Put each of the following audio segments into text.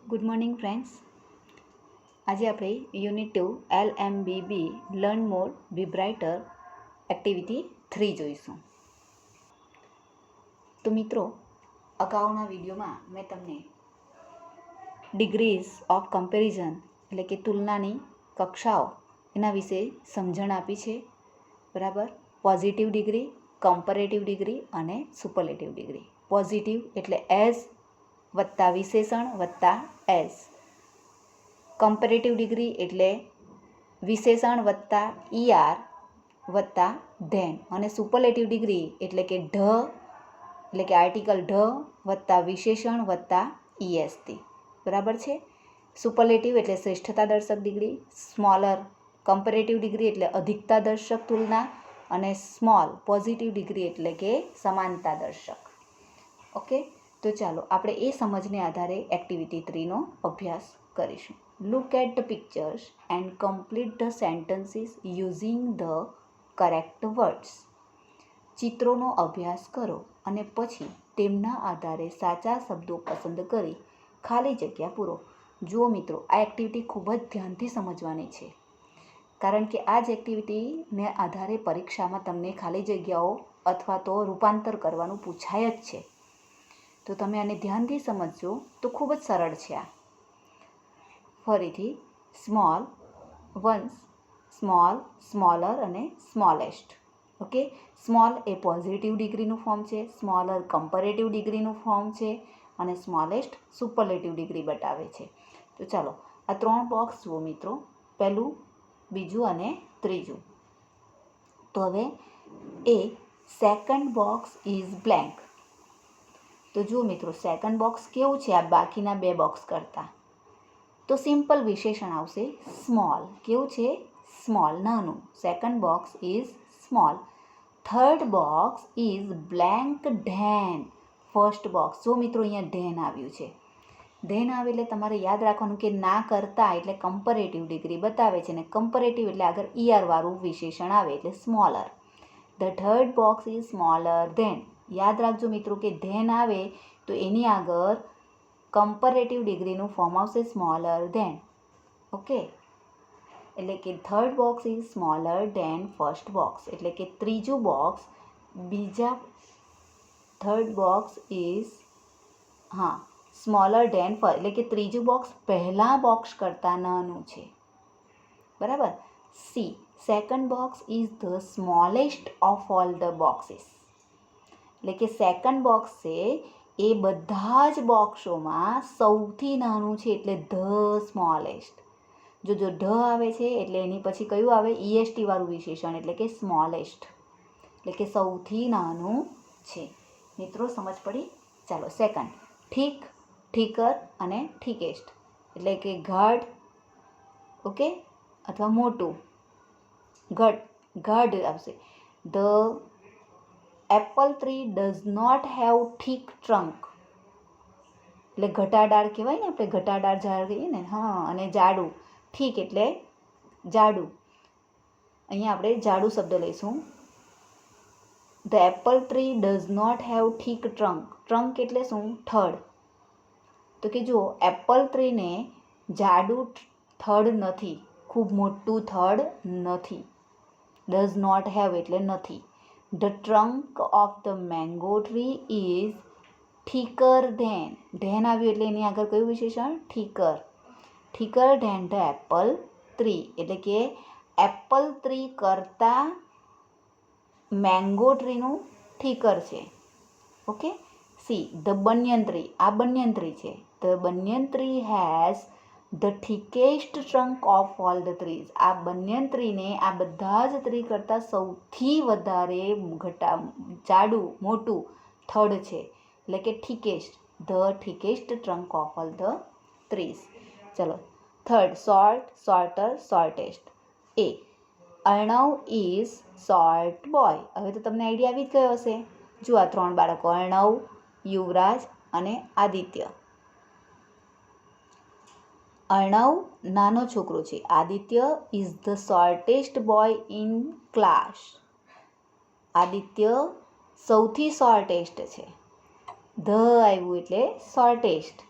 Good morning friends. આજે આપણે unit 2 LMBB learn મોર બી brighter activity 3 જોઈશું. તો મિત્રો, અગાઉના વિડીયોમાં મેં તમને ડિગ્રીઝ ઓફ કમ્પેરિઝન એટલે કે તુલનાની કક્ષાઓ એના વિશે સમજણ આપી છે. બરાબર. પોઝિટિવ ડિગ્રી, કમ્પેરેટિવ ડિગ્રી અને સુપરલેટિવ ડિગ્રી. પોઝિટિવ એટલે એઝ વત્તા વિશેષણ વત્તા એઝ. કમ્પેરેટિવ ડિગ્રી એટલે વિશેષણ વત્તા ઈઆર વત્તા ધેન. અને સુપરલેટિવ ડિગ્રી એટલે કે ઢ એટલે કે આર્ટિકલ ઢ વત્તા વિશેષણ વત્તા ઈએસટી. બરાબર છે. સુપરલેટિવ એટલે શ્રેષ્ઠતા દર્શક ડિગ્રી, સ્મોલર કમ્પેરેટિવ ડિગ્રી એટલે અધિકતા દર્શક તુલના, અને સ્મોલ પોઝિટિવ ડિગ્રી એટલે કે સમાનતા દર્શક. ઓકે, તો ચાલો આપણે એ સમજને આધારે એક્ટિવિટી 3નો અભ્યાસ કરીશું. Look at the pictures and complete the sentences using the correct words. ચિત્રોનો અભ્યાસ કરો અને પછી તેમના આધારે સાચા શબ્દો પસંદ કરી ખાલી જગ્યા પૂરો. જુઓ મિત્રો, આ એક્ટિવિટી ખૂબ જ ધ્યાનથી સમજવાની છે, કારણ કે આ જ એક્ટિવિટીને આધારે પરીક્ષામાં તમને ખાલી જગ્યાઓ અથવા તો રૂપાંતર કરવાનું પૂછાય જ છે. તો તમે આને ધ્યાનથી સમજજો તો ખૂબ જ સરળ છે આ. ફરીથી સ્મોલ, વન્સ, સ્મોલ, સ્મોલર અને સ્મોલેસ્ટ. ઓકે, સ્મોલ એ પોઝિટિવ ડિગ્રીનું ફોર્મ છે, સ્મોલર કમ્પેરેટિવ ડિગ્રીનું ફોર્મ છે અને સ્મોલેસ્ટ સુપરલેટિવ ડિગ્રી બતાવે છે. તો ચાલો આ 3 બોક્સ જુઓ મિત્રો, પહેલું, બીજું અને ત્રીજું. તો હવે એ સેકન્ડ બોક્સ ઇઝ બ્લેન્ક. તો જુઓ મિત્રો, સેકન્ડ બોક્સ કેવું છે આ બાકીના 2 બોક્સ કરતાં? તો સિમ્પલ વિશેષણ આવશે સ્મોલ. કેવું છે? સ્મોલ, નાનું. Second box is small. Third box is blank then first box. જો મિત્રો, અહીંયા ધેન આવ્યું છે. ધેન આવે એટલે તમારે યાદ રાખવાનું કે ના કરતા એટલે કમ્પેરેટિવ ડિગ્રી બતાવે છે, અને કમ્પેરેટિવ એટલે આગળ ઈઆરવાળું વિશેષણ આવે એટલે smaller. The third box is smaller than. યાદ રાખજો મિત્રો કે ધેન આવે તો એની આગળ કમ્પેરેટિવ ડિગ્રીનું ફોર્મ આવશે સ્મોલર ધેન. ઓકે, એટલે કે third box is smaller than first box. એટલે કે ત્રીજું box third box is smaller than first. એટલે કે ત્રીજું બોક્સ પહેલા બોક્સ કરતાં નાનું છે. બરાબર. C, second box is the smallest of all the boxes. એટલે કે સેકન્ડ બોક્સ છે એ બધા જ બોક્સોમાં સૌથી નાનું છે, એટલે ધ સ્મોલેસ્ટ. જો ઢ આવે છે એટલે એની પછી કયું આવે? ઈએસટી વાળું વિશેષણ, એટલે કે સ્મોલેસ્ટ, એટલે કે સૌથી નાનું છે. મિત્રો, સમજ પડી? ચાલો સેકન્ડ, ઠીક, ઠીકર અને ઠીકેસ્ટ. એટલે કે ગાઢ, ઓકે, અથવા મોટું. ગાઢ આવશે. The apple tree does not have thick trunk. એટલે ઘટાડાળ કહેવાય ને, આપણે ઘટાડાળ ઝાડ કહીએ ને. અને જાડું. ઠીક એટલે જાડું. અહીંયા આપણે જાડું શબ્દ લઈશું. The apple tree does not have thick trunk. Trunk એટલે શું? થડ. તો કે જુઓ, એપલ ટ્રીને જાડું થડ નથી, ખૂબ મોટું થડ નથી. ડઝ નોટ હેવ એટલે નથી. The trunk of the mango tree is thicker than. Than આવ્યું એટલે એની આગળ કયું વિશેષણ? Thicker. Thicker than the apple tree. એટલે કે એપલ ટ્રી કરતાં મેંગો ટ્રીનું ઠીકર છે. Okay. See, the banyan tree. આ બનિયન ટ્રી છે. The banyan tree has the thickest trunk of all the trees. આ બનિયન ટ્રીને આ બધા જ ટ્રી કરતાં સૌથી વધારે જાડું, મોટું થડ છે, એટલે કે thickest. The thickest trunk of all the trees. ચલો third, short, shorter, shortest. A, Arnav is short boy. હવે તો તમને આઈડિયા આવી જ ગયો હશે. જો આ 3 બાળકો, અર્ણવ, યુવરાજ અને આદિત્ય. અર્ણવ નાનો છોકરો છે. Aditya is the shortest boy in class. Aditya સૌથી શોર્ટેસ્ટ છે. ધ આવ્યું એટલે shortest.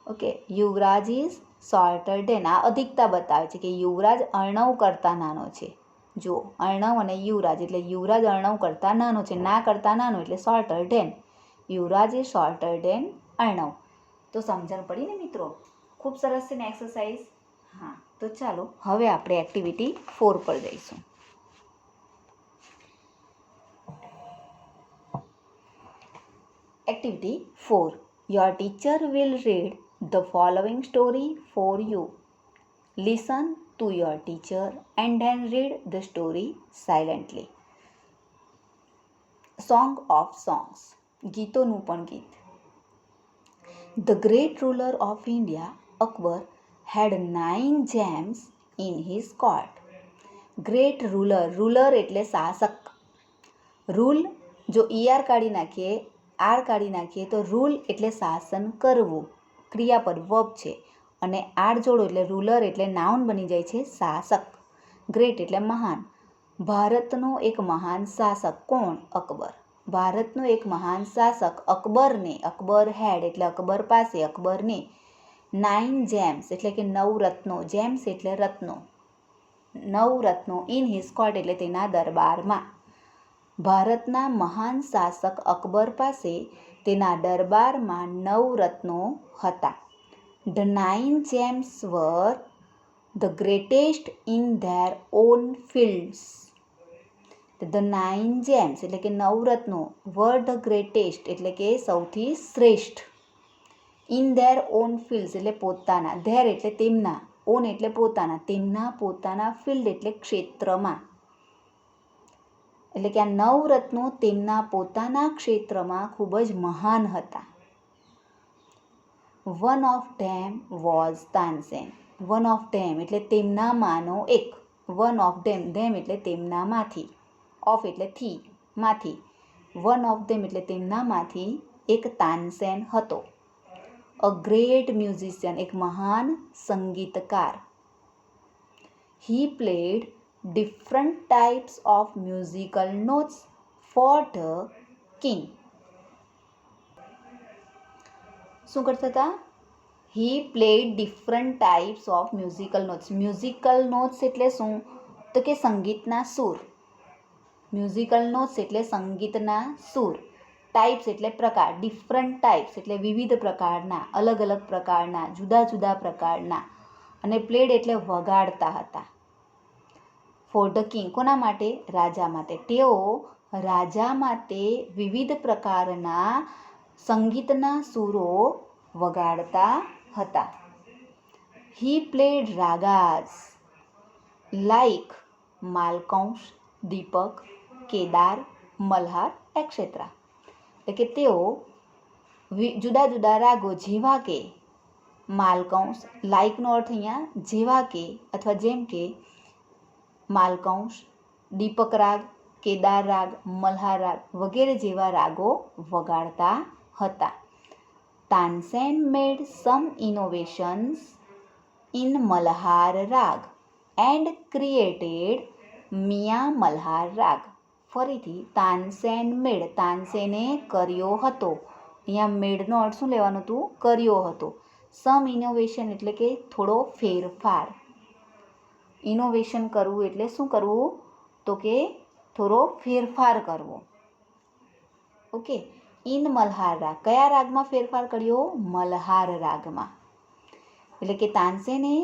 Okay, Yuvraj is shorter than. આ અધિકતા બતાવે છે કે યુવરાજ અર્ણવ કરતાં નાનો છે. જો અર્ણવ અને યુવરાજ એટલે યુવરાજ અર્ણવ કરતાં નાનો છે, ના કરતાં નાનો એટલે shorter than. Yuvraj is shorter than Arnav. તો સમજણ પડી ને મિત્રો? ખૂબ સરસ છે ને એક્સરસાઇઝ. હા, તો ચાલો હવે આપણે એક્ટિવિટી 4 પર જઈશું. Activity 4. Your teacher will read the following story for you. Listen to your teacher and then read the story silently. Song of Songs. ગીતોનું પણ ગીત. The great ruler of India, Akbar, had 9 gems in his court. Great ruler. ruler એટલે શાસક. Rule જો ER કાઢી નાખીએ, R કાઢી નાખીએ તો રૂલ એટલે શાસન કરવું, ક્રિયાપદ વર્બ છે, અને આર જોડો એટલે રૂલર એટલે નાઉન બની જાય છે શાસક. ગ્રેટ એટલે મહાન. ભારતનો એક મહાન શાસક કોણ? અકબર. ભારતનો એક મહાન શાસક અકબરને, અકબર હેડ એટલે અકબર પાસે, અકબરને 9 જેમ્સ એટલે કે 9 રત્નો, જેમ્સ એટલે રત્નો, 9 રત્નો ઇન હિઝ કોર્ટ એટલે તેના દરબારમાં. ભારતના મહાન શાસક અકબર પાસે તેના દરબારમાં 9 રત્નો હતા. The 9 gems were the greatest in their own fields. The 9 gems એટલે કે 9 રત્નો were the greatest એટલે કે સૌથી શ્રેષ્ઠ. In their own fields એટલે પોતાના, their એટલે તેમના, own એટલે પોતાના, તેમના પોતાના, field એટલે ક્ષેત્રમાં. એટલે કે આ 9 રત્નો તેમના પોતાના ક્ષેત્રમાં ખૂબ જ મહાન હતા. One of them was Tansen. One of them એટલે તેમનામાંનો એક. One of them, them એટલે તેમનામાંથી, of એટલે થી, માંથી. One of them એટલે તેમનામાંથી એક તાનસેન હતો. A great musician એક મહાન સંગીતકાર. He played different types of musical notes for the king. શું કરતા હતા? He played different types of musical notes. Musical notes એટલે શું? તો કે સંગીતના સૂર. Musical notes એટલે સંગીતના સૂર. ટાઈપ્સ એટલે પ્રકાર. ડિફરન્ટ ટાઈપ્સ એટલે વિવિધ પ્રકારના, અલગ અલગ પ્રકારના, જુદા જુદા પ્રકારના. અને પ્લેડ એટલે વગાડતા હતા. ફોર ધ કિંગ કોના માટે? રાજા માટે. તેઓ રાજા માટે વિવિધ પ્રકારના સંગીતના સૂરો વગાડતા હતા. He played ragas like Malkauns, Deepak, Kedar, Malhar etcetera. એટલે કે તેઓ જુદા જુદા રાગો જેવા કે માલકંસ, લાઇકનો અર્થ અહીંયા જેવા કે અથવા જેમ કે માલકંસ, દીપક રાગ, કેદાર રાગ, મલ્હાર રાગ વગેરે જેવા રાગો વગાડતા હતા. તાનસેન મેડ સમ ઇનોવેશન્સ ઇન મલ્હાર રાગ એન્ડ ક્રિએટેડ મિયા મલ્હાર રાગ. ફરીથી તાનસેન મેડ, તાનસેને કર્યો હતો. અહીંયા મેડનો અર્થ શું લેવાનું હતું? કર્યો હતો. સમ ઇનોવેશન એટલે કે થોડો ફેરફાર. ઇનોવેશન કરવું એટલે શું કરવું? તો કે થોડો ફેરફાર કરવો. ઓકે. ઇન મલ્હાર રાગ કયા રાગમાં ફેરફાર કર્યો? મલ્હાર રાગમાં. એટલે કે તાનસેને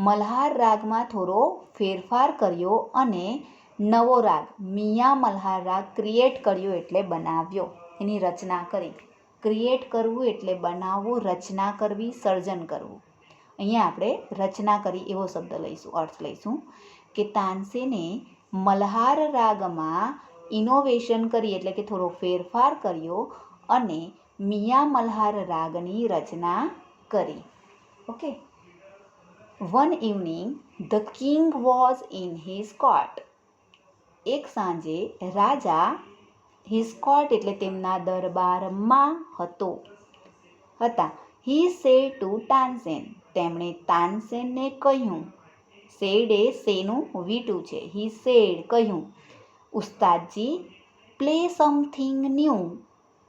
મલ્હાર રાગમાં થોડો ફેરફાર કર્યો અને નવો રાગ મિયા મલ્હાર રાગ ક્રિએટ કર્યો એટલે બનાવ્યો, એની રચના કરી. ક્રિએટ કરવું એટલે બનાવવું, રચના કરવી, સર્જન કરવું. અહીંયા આપણે રચના કરી એવો શબ્દ લઈશું, અર્થ લઈશું કે તાનસેને મલ્હાર રાગમાં ઇનોવેશન કરી એટલે કે થોડો ફેરફાર કર્યો અને મિયા મલ્હાર રાગની રચના કરી. Okay. One evening the king was in his court. એક સાંજે રાજા હિઝ કોર્ટ એટલે તેમના દરબારમાં હતા. He said to Tansen. તેમણે તાનસેનને કહ્યું. સેડ એ સેનું વીટું છે. હી સેડ કહ્યું, ઉસ્તાદજી play something new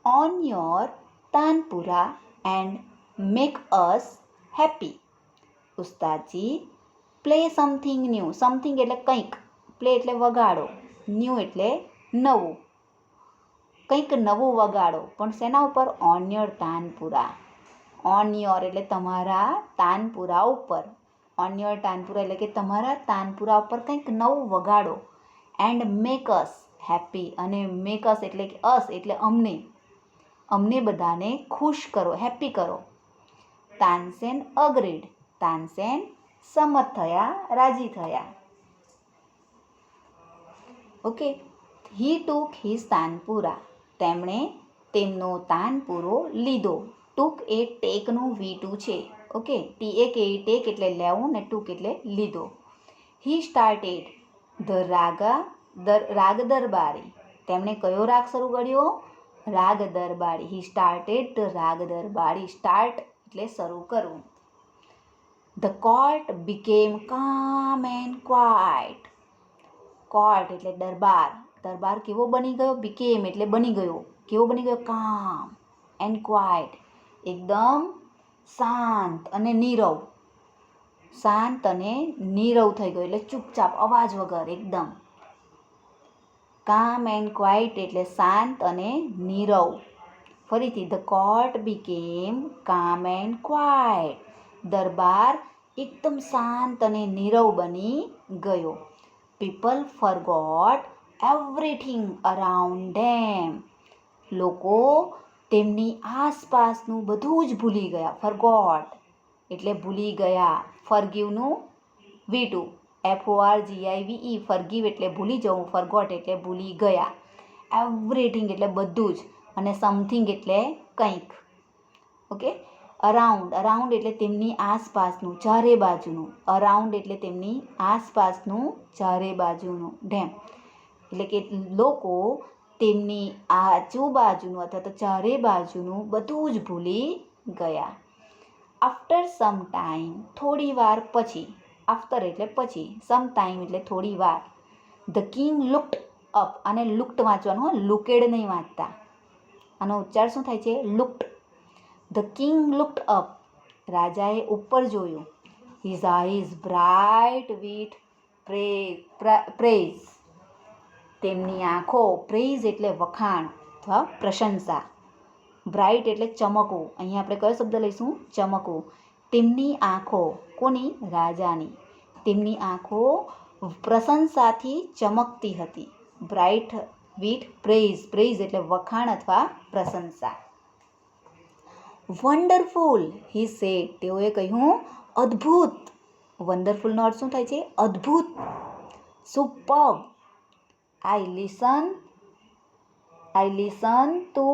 on your tanpura and make us happy. ઉસ્તાદજી પ્લે સમથિંગ ન્યૂ. સમથિંગ એટલે કંઈક, પ્લે એટલે વગાડો, ન્યૂ એટલે નવું. કંઈક નવું વગાડો, પણ શેના ઉપર? On your tanpura. On your એટલે તમારા તાનપુરા ઉપર. ઓન યોર તાનપુરા એટલે કે તમારા તાનપુરા ઉપર કંઈક નવું વગાડો. And make us happy. અને મેક અસ એટલે કે અસ એટલે અમને, અમને બધાને ખુશ કરો, હેપી કરો. તાનસેન અગ્રીડ. તાનસેન સંમત થયા, રાજી થયા. ઓકે. હી ટુક હિઝ તાનપુરા. તેમણે તેમનો તાનપુરો લીધો. ટુક એ ટેકનું V2 છે. ઓકે. ટેક એટલે લેવું ને ટુક એટલે લીધો. હી સ્ટાર્ટેડ રાગ દરબારી. તેમણે કયો રાગ શરૂ કર્યો? રાગ દરબારી. હી સ્ટાર્ટેડ ધ રાગ દરબારી. સ્ટાર્ટ એટલે શરૂ કરવું. The court became calm and quite. Court એટલે દરબાર. દરબાર કેવો બની ગયો? બીકેમ એટલે બની ગયો. કેવો બની ગયો? કામ એન્ડ ક્વાઇટ એકદમ શાંત અને નીરવ. શાંત અને નીરવ થઈ ગયો એટલે ચૂપચાપ, અવાજ વગર એકદમ. કામ એન્ડ ક્વાઇટ એટલે શાંત અને નીરવ. ફરીથી the court became calm and quiet. દરબાર એકદમ શાંત અને નીરવ બની ગયો. People forgot everything around them. લોકો તેમની આસપાસનું બધું જ ભૂલી ગયા. ફરગોટ એટલે ભૂલી ગયા. ફરગીવનું V2 FORGIVE. ફરગીવ એટલે ભૂલી જવું, ફરગોટ એટલે ભૂલી ગયા. એવરીથિંગ એટલે બધું જ, અને સમથિંગ એટલે કંઈક. ઓકે. અરાઉન્ડ. અરાઉન્ડ એટલે તેમની આસપાસનું, ચારે બાજુનું. અરાઉન્ડ એટલે તેમની આસપાસનું, ચારે બાજુનું. ધેમ એટલે કે લોકો તેમની આજુબાજુનું અથવા તો ચારે બાજુનું બધું જ ભૂલી ગયા. After some time. થોડી વાર પછી. આફ્ટર એટલે પછી, સમ ટાઈમ એટલે થોડી વાર. The king looked up. આને લુક્ડ વાંચવાનું, લુકેડ નહીં વાંચતા. આનો ઉચ્ચાર શું થાય છે? Looked. The king looked up. રાજાએ ઉપર જોયું. His eyes bright with praise. તેમની આંખો, પ્રેઝ એટલે વખાણ અથવા પ્રશંસા. બ્રાઇટ એટલે ચમકવું. અહીંયા આપણે કયો શબ્દ લઈશું? ચમકવું. તેમની આંખો, કોની? રાજાની. તેમની આંખો પ્રશંસાથી ચમકતી હતી. Bright with praise. પ્રેઝ એટલે વખાણ અથવા પ્રશંસા. Wonderful he said. તેઓએ કહ્યું અદ્ભુત. વન્ડરફુલનો અર્થ શું થાય છે? અદ્ભુત. Superb. I listen to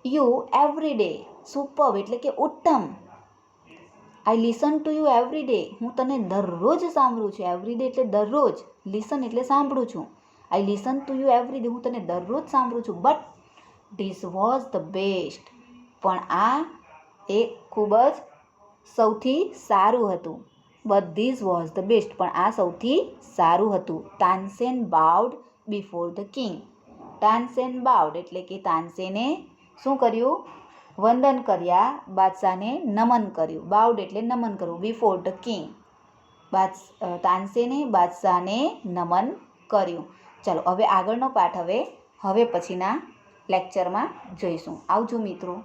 you every day. Superb એટલે કે ઉત્તમ. I listen to you every day. હું તને દરરોજ સાંભળું છું. એવરી ડે એટલે દરરોજ. લિસન એટલે સાંભળું છું. I listen to you every day. હું તને દરરોજ સાંભળું છું. But this was the best. પણ આ એક ખૂબ જ સૌથી સારું હતું. But this was the best. પણ આ સૌથી સારું હતું. Tansen bowed before the king. Tansen bowed એટલે કે તાનસેને શું કર્યું? વંદન કર્યા, બાદશાહને નમન કર્યું. બાઉડ એટલે નમન કરવું. Before the king. તાનસેને બાદશાહને નમન કર્યું. ચાલો હવે આગળનો પાઠ હવે પછીના લેક્ચરમાં જોઈશું. આવજો મિત્રો.